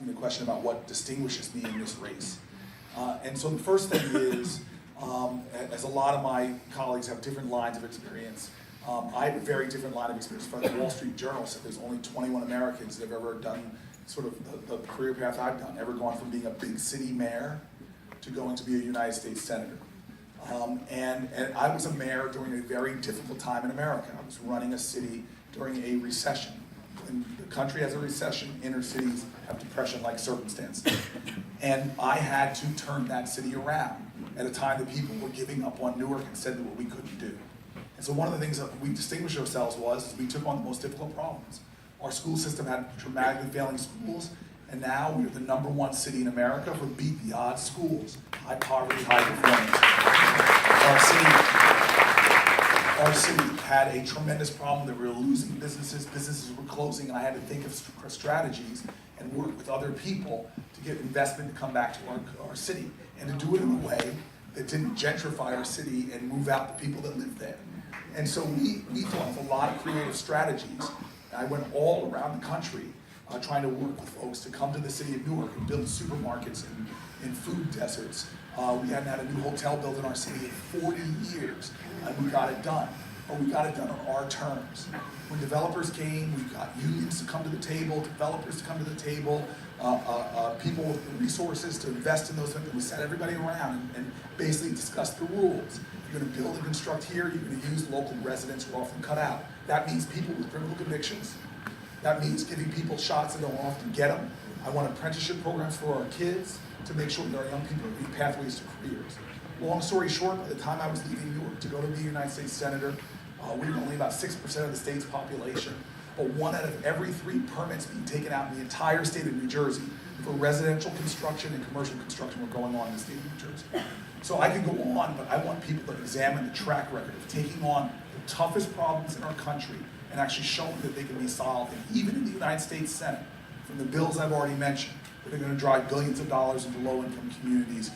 a question about what distinguishes me in this race. And so the first thing is, as a lot of my colleagues have different lines of experience, I have a very different line of experience. From the Wall Street Journal said there's only 21 Americans that have ever done sort of the career path I've done, ever gone from being a big city mayor to going to be a United States Senator. And I was a mayor during a very difficult time in America. I was running a city during a recession. When the country has a recession, inner cities have depression-like circumstances. And I had to turn that city around at a time that people were giving up on Newark and said that what we couldn't do. And so one of the things that we distinguished ourselves was we took on the most difficult problems. Our school system had dramatically failing schools, and now we're the #1 city in America for beat the odds schools. High poverty, high performance. Our city had a tremendous problem that we were losing businesses were closing, and I had to think of strategies and work with other people to get investment to come back to our city, and to do it in a way that didn't gentrify our city and move out the people that lived there. And so we thought of a lot of creative strategies. I went all around the country trying to work with folks to come to the city of Newark and build supermarkets and food deserts. We hadn't had a new hotel built in our city in 40 years, and we got it done. But we got it done on our terms. When developers came, we got unions to come to the table, developers to come to the table, people with the resources to invest in those things. We sat everybody around and basically discussed the rules. If you're going to build and construct here, you're going to use local residents who are often cut out. That means people with criminal convictions. That means giving people shots that don't often get them. I want apprenticeship programs for our kids to make sure that our young people have pathways to careers. Long story short, by the time I was leaving Newark to go to be a United States Senator, we were only about 6% of the state's population, but 1 out of every 3 permits being taken out in the entire state of New Jersey for residential construction and commercial construction were going on in the state of New Jersey. So I could go on, but I want people to examine the track record of taking on the toughest problems in our country and actually showing that they can be solved. And even in the United States Senate, from the bills I've already mentioned, that are going to drive billions of dollars into low-income communities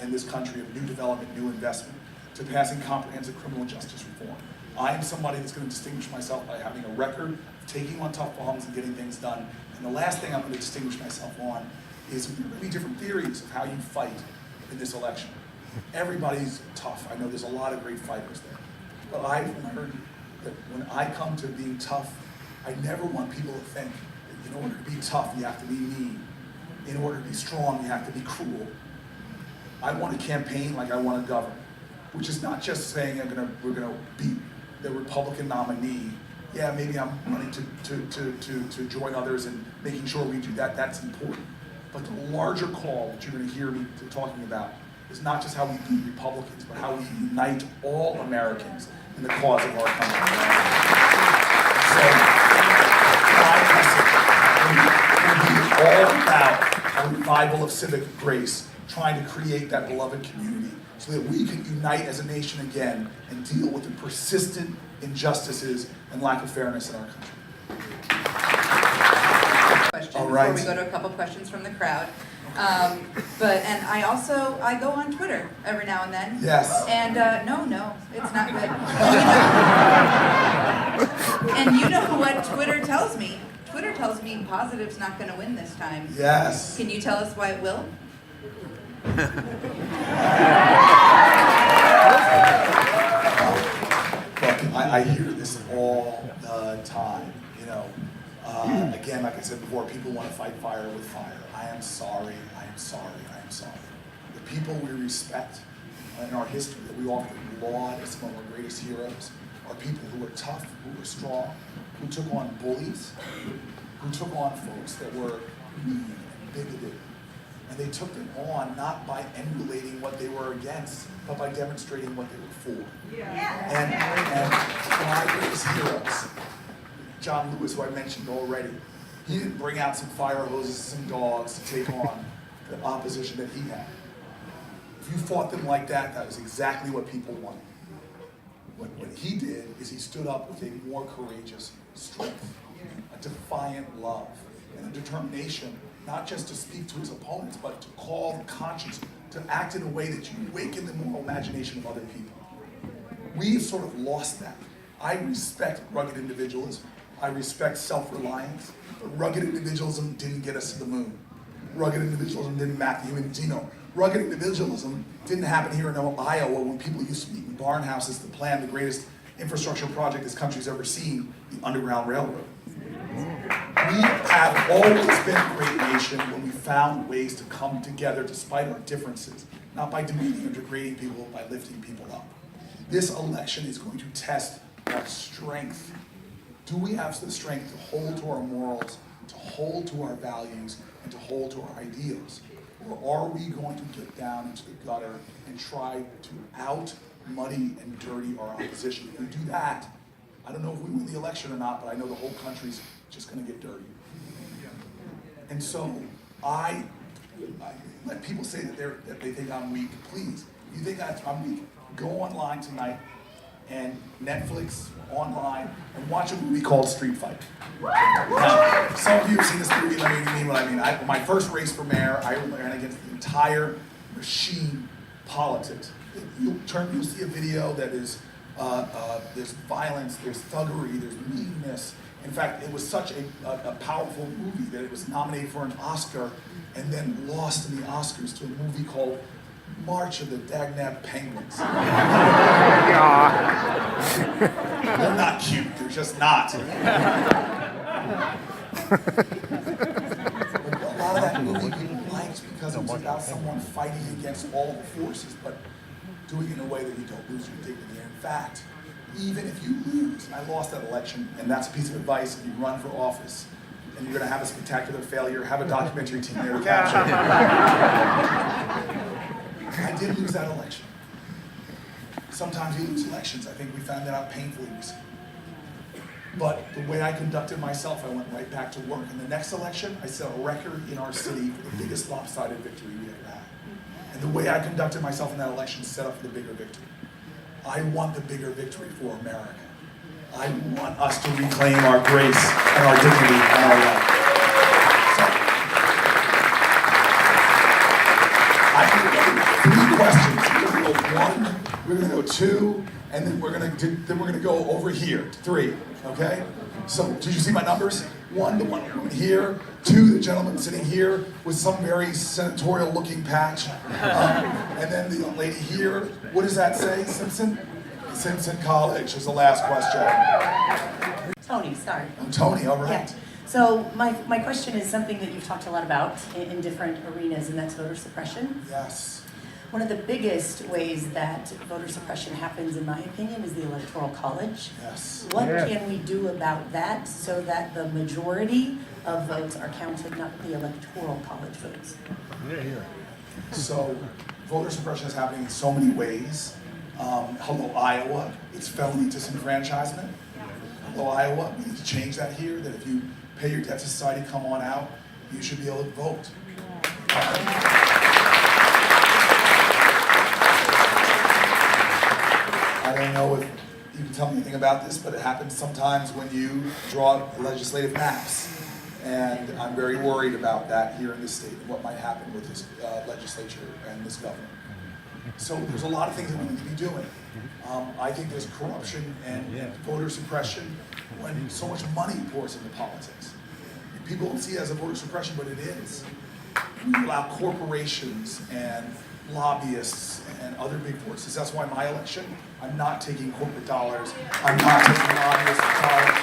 in this country of new development, new investment, to passing comprehensive criminal justice reform. I am somebody that's going to distinguish myself by having a record of taking on tough problems and getting things done. And the last thing I'm going to distinguish myself on is really different theories of how you fight in this election. Everybody's tough. I know there's a lot of great fighters there. But I've learned that when I come to being tough, I never want people to think that in order to be tough, you have to be mean. In order to be strong, you have to be cruel. I want to campaign like I want to govern, which is not just saying we're going to beat the Republican nominee. Yeah, maybe I'm running to join others and making sure we do that. That's important. But the larger call that you're going to hear me talking about is not just how we beat Republicans, but how we unite all Americans in the cause of our country. So, my message will be all about a revival of civic grace, trying to create that beloved community so that we can unite as a nation again and deal with the persistent injustices and lack of fairness in our country. All right. Before we go to a couple questions from the crowd. And I go on Twitter every now and then. Yes. And no, it's not good. And you know what Twitter tells me? Twitter tells me positive's not going to win this time. Yes. Can you tell us why it will? Look, I hear this all the time. Again, like I said before, people want to fight fire with fire. I am sorry. The people we respect in our history that we often laud as some of our greatest heroes are people who were tough, who were strong, who took on bullies, who took on folks that were mean and bigoted. And they took them on not by emulating what they were against, but by demonstrating what they were for. And my greatest heroes, John Lewis, who I mentioned already, he didn't bring out some fire hoses and some dogs to take on the opposition that he had. If you fought them like that, that was exactly what people wanted. What he did is he stood up with a more courageous strength, a defiant love, and a determination not just to speak to his opponents, but to call the conscience, to act in a way that you awaken the moral imagination of other people. We've sort of lost that. I respect rugged individualism. I respect self-reliance, but rugged individualism didn't get us to the moon. Rugged individualism didn't map the human genome. Rugged individualism didn't happen here in Iowa when people used to meet in barn houses to plan the greatest infrastructure project this country's ever seen, the Underground Railroad. We have always been a great nation when we found ways to come together despite our differences, not by demeaning or degrading people, by lifting people up. This election is going to test our strength. Do we have the strength to hold to our morals, to hold to our values, and to hold to our ideals? Or are we going to get down into the gutter and try to out-muddy and dirty our opposition? If we do that, I don't know if we win the election or not, but I know the whole country's just gonna get dirty. And so I let people say that they think I'm weak. Please, if you think I'm weak, go online tonight and Netflix online and watch a movie called Street Fighter. Now, some of you have seen this movie, let me mean what I mean. My first race for mayor, I ran against the entire machine politics. You'll see a video that is, there's violence, there's thuggery, there's meanness. In fact, it was such a powerful movie that it was nominated for an Oscar and then lost in the Oscars to a movie called March of the Dagnab Penguins. They're not cute, they're just not. A lot of that movie people liked because it was about someone fighting against all the forces, but doing it in a way that you don't lose your dignity. In fact, even if you lose, and I lost that election, and that's a piece of advice, if you run for office, and you're gonna have a spectacular failure, have a documentary team there to capture it. I did lose that election. Sometimes you lose elections. I think we found that out painfully recently. But the way I conducted myself, I went right back to work. In the next election, I set a record in our city for the biggest lopsided victory we ever had. And the way I conducted myself in that election set up for the bigger victory. I want the bigger victory for America. I want us to reclaim our grace and our dignity and our love. I can 3 questions. We're gonna go 1, we're gonna go 2, and then we're gonna go over here, 3. Okay? So did you see my numbers? 1, the one here. 2, the gentleman sitting here with some very senatorial-looking patch, and then the young lady here. What does that say, Simpson? Simpson College is the last question. Tony, sorry. Oh, Tony, all right. Yeah. So my question is something that you've talked a lot about in different arenas, and that's voter suppression. Yes. One of the biggest ways that voter suppression happens, in my opinion, is the Electoral College. Yes. What can we do about that so that the majority of votes are counted, not the Electoral College votes? So voter suppression is happening in so many ways. Hello, Iowa, it's felony disenfranchisement. Hello, Iowa, we need to change that here, that if you pay your debt to society, come on out, you should be able to vote. I don't know if you can tell me anything about this, but it happens sometimes when you draw legislative maps. And I'm very worried about that here in this state and what might happen with this legislature and this governor. So there's a lot of things that we need to be doing. I think there's corruption and voter suppression when so much money pours into politics. People don't see it as a voter suppression, but it is. We allow corporations and lobbyists and other big forces. That's why my election, I'm not taking corporate dollars. I'm not taking lobbyist dollars.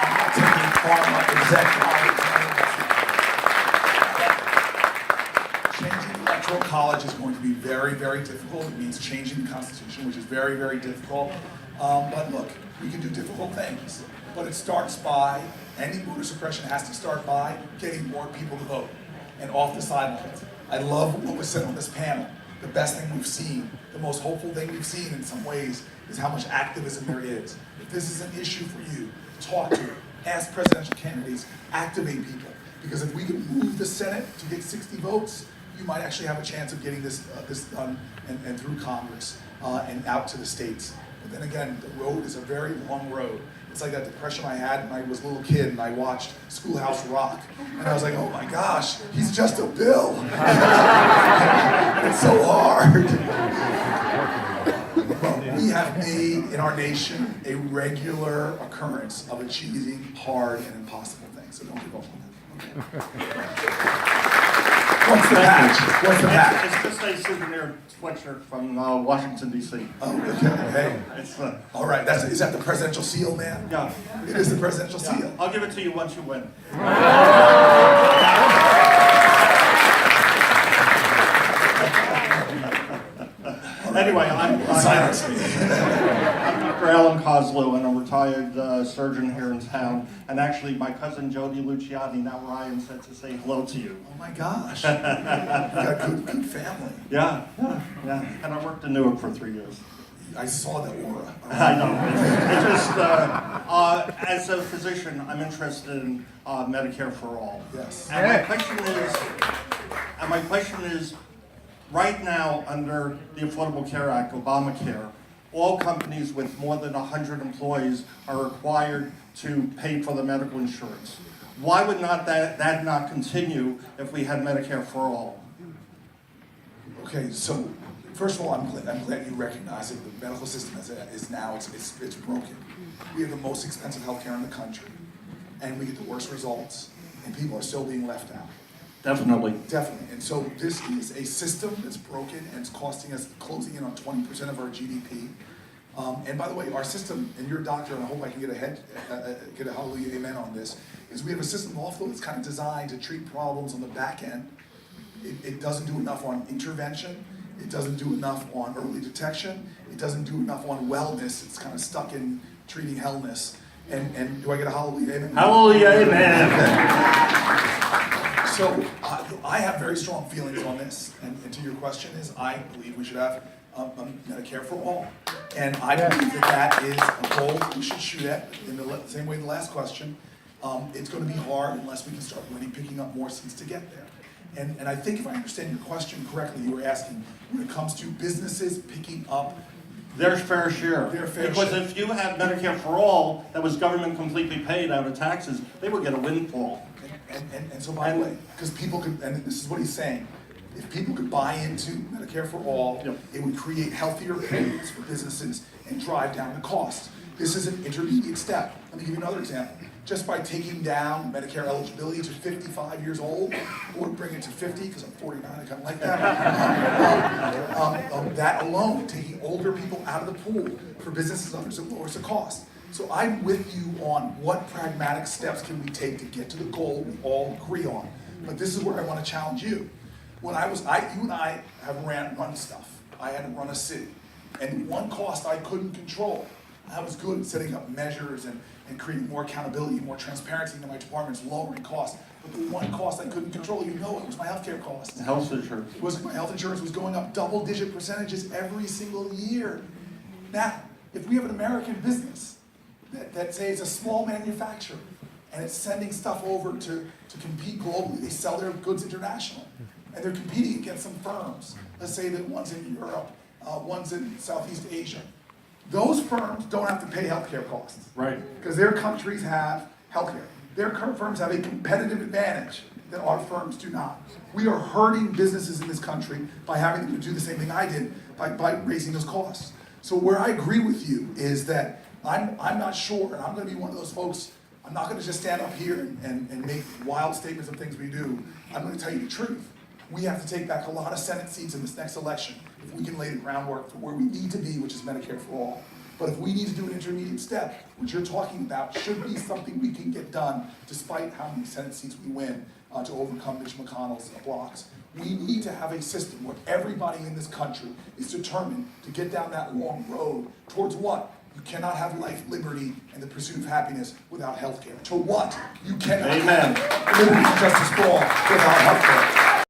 I'm not taking pharma exec dollars. Changing the Electoral College is going to be very, very difficult. It means changing the Constitution, which is very, very difficult. But look, we can do difficult things. But it starts by, any voter suppression has to start by getting more people to vote and off the sidelines. I love what was said on this panel. The best thing we've seen, the most hopeful thing we've seen in some ways, is how much activism there is. If this is an issue for you, talk to it. Ask presidential candidates, activate people. Because if we can move the Senate to get 60 votes, you might actually have a chance of getting this done and through Congress and out to the states. But then again, the road is a very long road. It's like that depression I had when I was a little kid and I watched Schoolhouse Rock. And I was like, oh my gosh, he's just a bill. It's so hard. But we have made, in our nation, a regular occurrence of achieving hard and impossible things. So don't give up on that. Okay. What's the patch? What's the patch? It's just a souvenir sweatshirt from Washington, D.C. Oh, okay, hey. It's, All right, is that the presidential seal, man? yeah. It is the presidential seal. I'll give it to you once you win. Anyway, I'm Silence. Dr. Alan Coslow, and I'm a retired surgeon here in town. And actually, my cousin Jody Luciani, now Ryan, said to say hello to you. Oh my gosh. You got good family. Yeah. And I worked in Newark for 3 years. I saw the aura. I know. It's just, as a physician, I'm interested in Medicare for all. Yes. And my question is, right now, under the Affordable Care Act, Obamacare, all companies with more than 100 employees are required to pay for the medical insurance. Why would not that not continue if we had Medicare for all? Okay, so first of all, I'm glad you recognize that the medical system is now it's broken. We have the most expensive healthcare in the country, and we get the worst results, and people are still being left out. Definitely. Definitely, and so this is a system that's broken and it's costing us, closing in on 20% of our GDP. And by the way, our system, and you're a doctor, and I hope I can get a hallelujah amen on this, is we have a system also that's kind of designed to treat problems on the back end. It doesn't do enough on intervention. It doesn't do enough on early detection. It doesn't do enough on wellness. It's kind of stuck in treating hellness. And do I get a hallelujah amen? Hallelujah, amen. So I have very strong feelings on this, and to your question is, I believe we should have Medicare for all, and I believe that is a goal we should shoot at. In the same way the last question, it's going to be hard unless we can start really picking up more seats to get there. And I think if I understand your question correctly, you were asking when it comes to businesses picking up Their fair share. Because if you had Medicare for all that was government completely paid out of taxes, they would get a windfall. And so by the way, because people could, and this is what he's saying, if people could buy into Medicare for all, Yep. it would create healthier payments for businesses and drive down the cost. This is an intermediate step. Let me give you another example. Just by taking down Medicare eligibility to 55 years old, or bring it to 50, because I'm 49, I kind of like that. That alone, taking older people out of the pool for businesses and others, it lowers the cost. So I'm with you on what pragmatic steps can we take to get to the goal we all agree on. But this is where I want to challenge you. When you and I have run stuff. I had to run a city. And one cost I couldn't control. I was good at setting up measures and creating more accountability, more transparency in my departments, lowering costs. But the one cost I couldn't control, it was my healthcare costs. Health insurance. My health insurance was going up double-digit percentages every single year. Now, if we have an American business that say it's a small manufacturer and it's sending stuff over to compete globally, they sell their goods internationally, and they're competing against some firms. Let's say that one's in Europe, one's in Southeast Asia. Those firms don't have to pay healthcare costs. Right. Because their countries have healthcare. Their firms have a competitive advantage that our firms do not. We are hurting businesses in this country by having them to do the same thing I did by raising those costs. So where I agree with you is that I'm not sure, and I'm going to be one of those folks. I'm not going to just stand up here and make wild statements of things we do. I'm going to tell you the truth. We have to take back a lot of Senate seats in this next election if we can lay the groundwork for where we need to be, which is Medicare for all. But if we need to do an intermediate step, what you're talking about should be something we can get done despite how many Senate seats we win to overcome Mitch McConnell's blocks. We need to have a system where everybody in this country is determined to get down that long road towards what? You cannot have life, liberty, and the pursuit of happiness without health care. To what? You cannot Amen. have liberty and justice for all without health care.